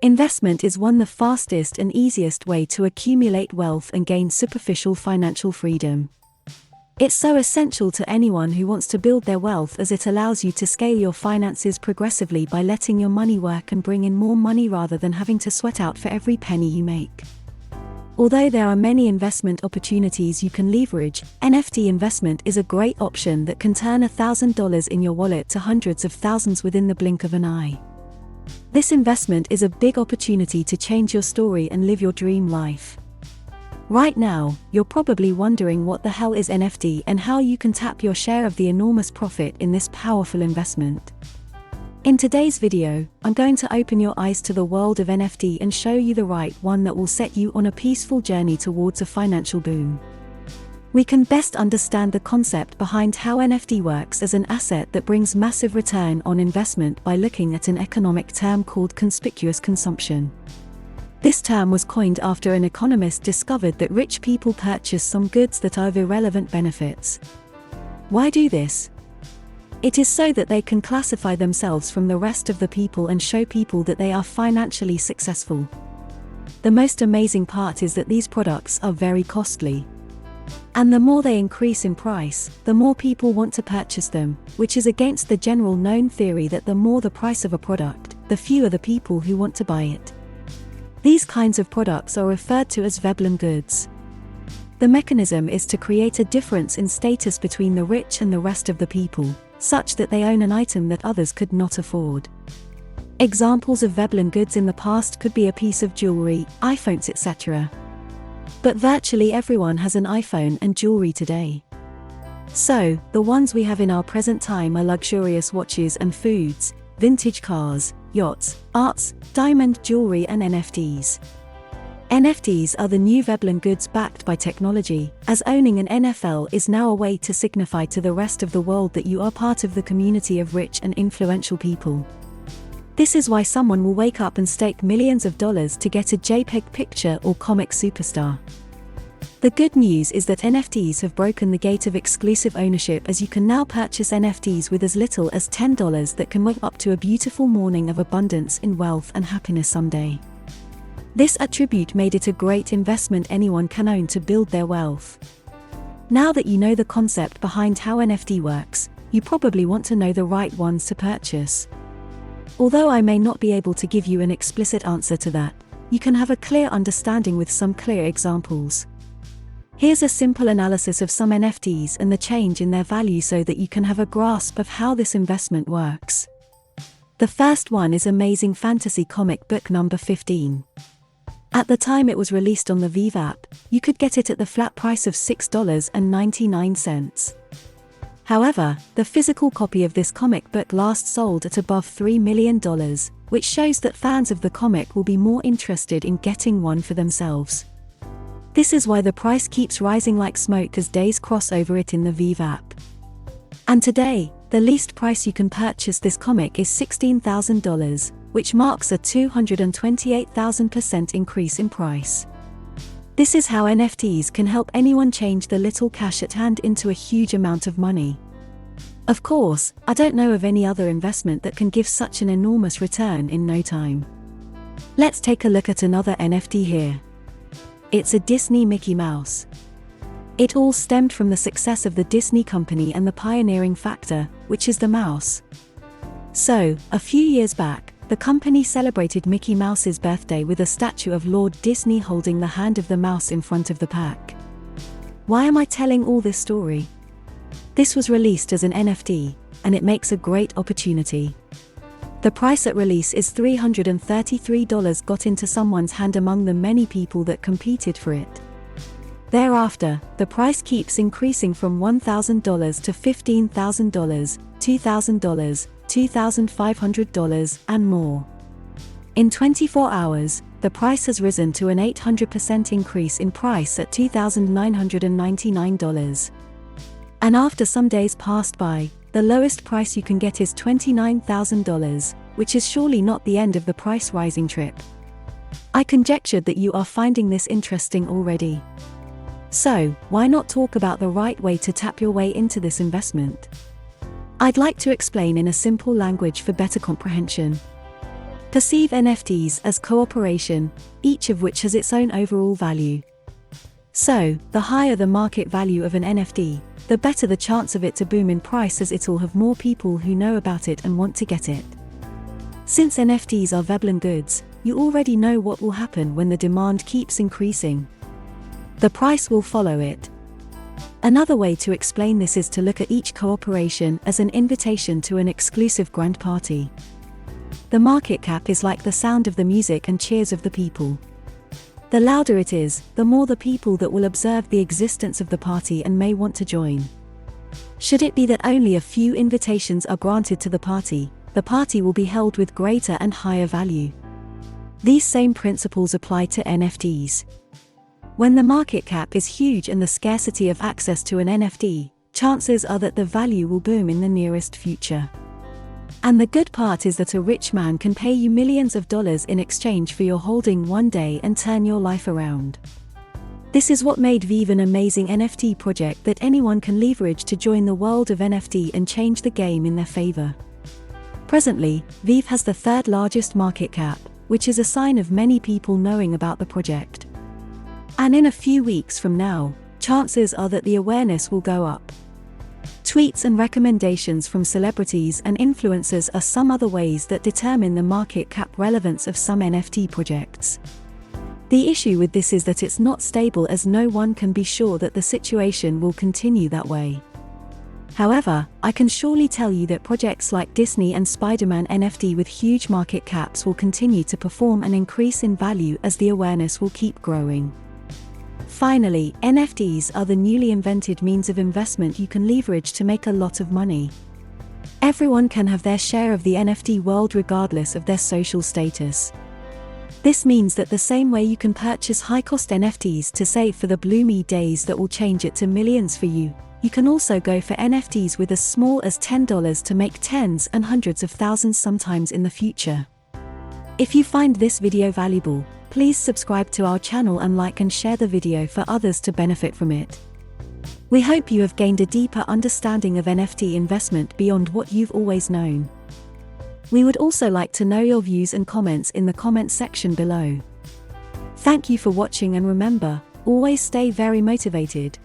Investment is the fastest and easiest way to accumulate wealth and gain superficial financial freedom. It's so essential to anyone who wants to build their wealth, as it allows you to scale your finances progressively by letting your money work and bring in more money rather than having to sweat out for every penny you make. Although there are many investment opportunities you can leverage, NFT investment is a great option that can turn $1,000 in your wallet to hundreds of thousands within the blink of an eye. This investment is a big opportunity to change your story and live your dream life. Right now, you're probably wondering what the hell is NFT and how you can tap your share of the enormous profit in this powerful investment. In today's video, I'm going to open your eyes to the world of NFT and show you the right one that will set you on a peaceful journey towards a financial boom. We can best understand the concept behind how NFT works as an asset that brings massive return on investment by looking at an economic term called conspicuous consumption. This term was coined after an economist discovered that rich people purchase some goods that are of irrelevant benefits. Why do this? It is so that they can classify themselves from the rest of the people and show people that they are financially successful. The most amazing part is that these products are very costly. And the more they increase in price, the more people want to purchase them, which is against the general known theory that the more the price of a product, the fewer the people who want to buy it. These kinds of products are referred to as Veblen goods. The mechanism is to create a difference in status between the rich and the rest of the people, such that they own an item that others could not afford. Examples of Veblen goods in the past could be a piece of jewelry, iPhones, etc. But virtually everyone has an iPhone and jewelry today. So, the ones we have in our present time are luxurious watches and foods, vintage cars, yachts, arts, diamond jewelry and NFTs. NFTs are the new Veblen goods backed by technology, as owning an NFL is now a way to signify to the rest of the world that you are part of the community of rich and influential people. This is why someone will wake up and stake millions of dollars to get a JPEG picture or comic superstar. The good news is that NFTs have broken the gate of exclusive ownership, as you can now purchase NFTs with as little as $10 that can wake up to a beautiful morning of abundance in wealth and happiness someday. This attribute made it a great investment anyone can own to build their wealth. Now that you know the concept behind how NFT works, you probably want to know the right ones to purchase. Although I may not be able to give you an explicit answer to that, you can have a clear understanding with some clear examples. Here's a simple analysis of some NFTs and the change in their value so that you can have a grasp of how this investment works. The first one is Amazing Fantasy Comic Book number 15. At the time it was released on the Vive app, you could get it at the flat price of $6.99. However, the physical copy of this comic book last sold at above $3 million, which shows that fans of the comic will be more interested in getting one for themselves. This is why the price keeps rising like smoke as days cross over it in the Vive app. And today, the least price you can purchase this comic is $16,000, which marks a 228,000% increase in price. This is how NFTs can help anyone change the little cash at hand into a huge amount of money. Of course, I don't know of any other investment that can give such an enormous return in no time. Let's take a look at another NFT here. It's a Disney Mickey Mouse. It all stemmed from the success of the Disney company and the pioneering factor, which is the mouse. So, a few years back, the company celebrated Mickey Mouse's birthday with a statue of Lord Disney holding the hand of the mouse in front of the pack. Why am I telling all this story? This was released as an NFT, and it makes a great opportunity. The price at release is $333, got into someone's hand among the many people that competed for it. Thereafter, the price keeps increasing from $1,000 to $15,000, $2,000, $2,500, and more. In 24 hours, the price has risen to an 800% increase in price at $2,999. And after some days passed by, the lowest price you can get is $29,000, which is surely not the end of the price rising trip. I conjectured that you are finding this interesting already. So, why not talk about the right way to tap your way into this investment? I'd like to explain in a simple language for better comprehension. Perceive NFTs as cooperation, each of which has its own overall value. So, the higher the market value of an NFT, the better the chance of it to boom in price, as it'll have more people who know about it and want to get it. Since NFTs are Veblen goods, you already know what will happen when the demand keeps increasing. The price will follow it. Another way to explain this is to look at each cooperation as an invitation to an exclusive grand party. The market cap is like the sound of the music and cheers of the people. The louder it is, the more the people that will observe the existence of the party and may want to join. Should it be that only a few invitations are granted to the party will be held with greater and higher value. These same principles apply to NFTs. When the market cap is huge and the scarcity of access to an NFT, chances are that the value will boom in the nearest future. And the good part is that a rich man can pay you millions of dollars in exchange for your holding one day and turn your life around. This is what made Vive an amazing NFT project that anyone can leverage to join the world of NFT and change the game in their favor. Presently, Vive has the third largest market cap, which is a sign of many people knowing about the project. And in a few weeks from now, chances are that the awareness will go up. Tweets and recommendations from celebrities and influencers are some other ways that determine the market cap relevance of some NFT projects. The issue with this is that it's not stable, as no one can be sure that the situation will continue that way. However, I can surely tell you that projects like Disney and Spider-Man NFT with huge market caps will continue to perform and increase in value as the awareness will keep growing. Finally, NFTs are the newly invented means of investment you can leverage to make a lot of money. Everyone can have their share of the NFT world regardless of their social status. This means that the same way you can purchase high-cost NFTs to save for the bloomy days that will change it to millions for you, you can also go for NFTs with as small as $10 to make tens and hundreds of thousands sometimes in the future. If you find this video valuable, please subscribe to our channel and like and share the video for others to benefit from it. We hope you have gained a deeper understanding of NFT investment beyond what you've always known. We would also like to know your views and comments in the comment section below. Thank you for watching, and remember, always stay very motivated.